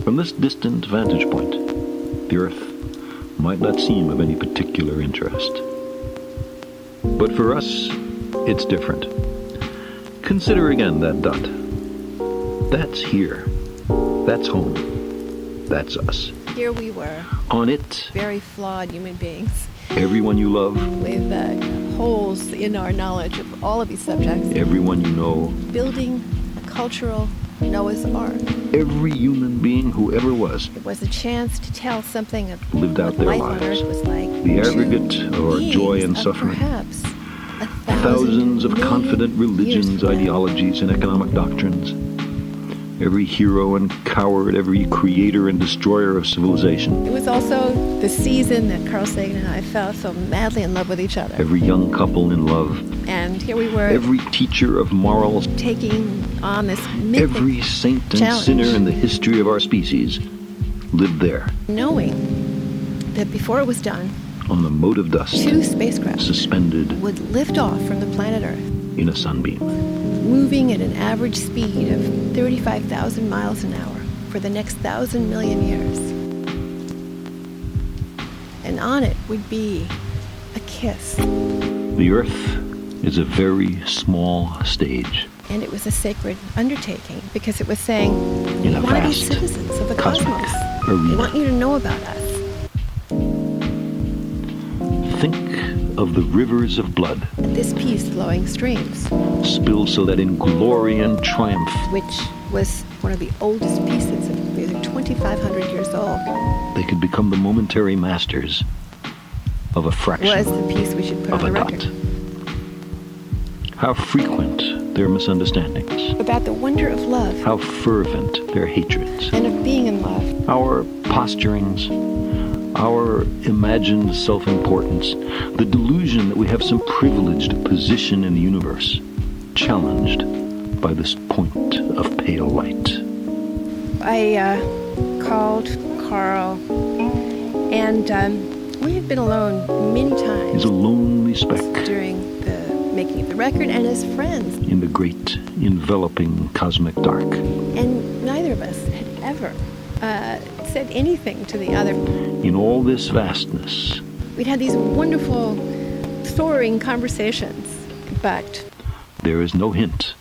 From this distant vantage point, the Earth might not seem of any particular interest. But for us, it's different. Consider again that dot. That's here. That's home. That's us. Here we were. On it, Very flawed human beings. everyone you love, With holes in our knowledge of all of these subjects. everyone you know, Building a cultural Noah's Ark. every human being who ever was, It was a chance to tell something of lived out what their life on lives. Earth was like. The aggregate of our joy and Beings of suffering. Perhaps Thousands of 1,000,000,000 confident religions, years from now. ideologies, and economic doctrines. Every hero and coward, every creator and destroyer of civilization. It was also the season that Carl Sagan and I fell so madly in love with each other. Every young couple in love. And here we were Every teacher of morals. taking on this mythic Every saint and challenge. sinner in the history of our species lived there, knowing that before it was done, on the mote of dust, 2 spacecraft suspended would lift off from the planet Earth, in a sunbeam. moving at an average speed of 35,000 miles an hour for the next 1,000 million years. And on it would be a kiss. The Earth is a very small stage And it was a sacred undertaking because it was saying, in we a want to be vast citizens of the cosmic cosmos. We arena. want you to know about us. Think of the rivers of blood This piece, Flowing Streams, spilled so that in glory and triumph which was one of the oldest pieces of music, 2,500 years old, they could become the momentary masters of a fraction was the piece we should put of on a the dot. record. How frequent their misunderstandings, About the wonder of love how fervent their hatreds, and of being in love. our posturings, our imagined self-importance, the delusion that we have some privileged position in the universe, challenged by this point of pale light. I called Carl, and we had been alone many Is times a lonely speck during the making of the record and as friends. in the great enveloping cosmic dark. And neither of us had ever said anything to the other. In all this vastness, We'd had these wonderful, soaring conversations, but there is no hint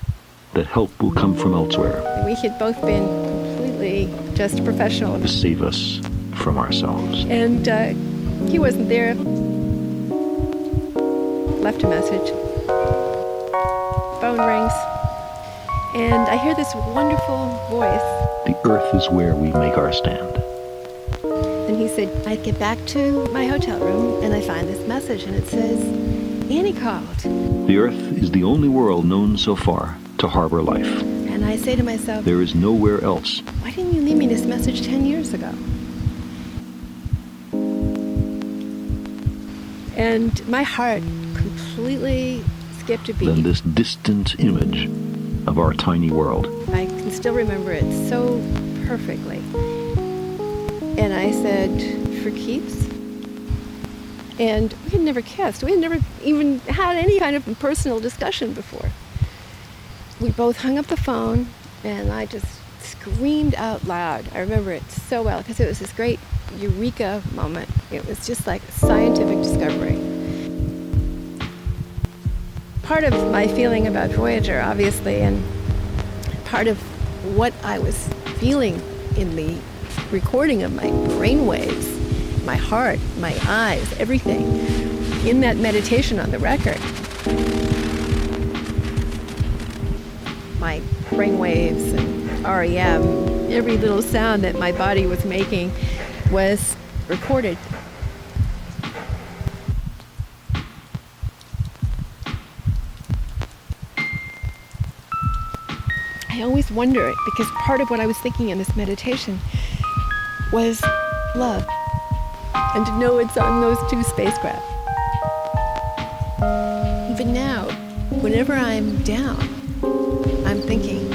that help will come from elsewhere we had both been completely just professional. to save us from ourselves. And he wasn't there. Left a message. Phone rings. And I hear this wonderful voice. The Earth is where we make our stand. And he said, I get back to my hotel room and I find this message and it says, Annie called. The Earth is the only world known so far to harbor life. And I say to myself, There is nowhere else. why didn't you leave me this message 10 years ago? And my heart completely skipped a Than beat. this distant image of our tiny world. I can still remember it so perfectly. And I said, for keeps? And we had never kissed. We had never even had any kind of personal discussion before. We both hung up the phone, and I just screamed out loud. I remember it so well, because it was this great eureka moment. It was just like a scientific discovery. Part of my feeling about Voyager, obviously, and part of what I was feeling in the recording of my brain waves, my heart, my eyes, everything, in that meditation on the record. My brain waves and REM, every little sound that my body was making was recorded. I always wonder, because part of what I was thinking in this meditation was love, and to know it's on those 2 spacecraft. Even now, whenever I'm down, I'm thinking,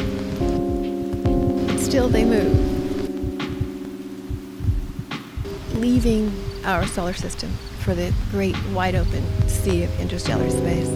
but still they move, leaving our solar system for the great wide open sea of interstellar space.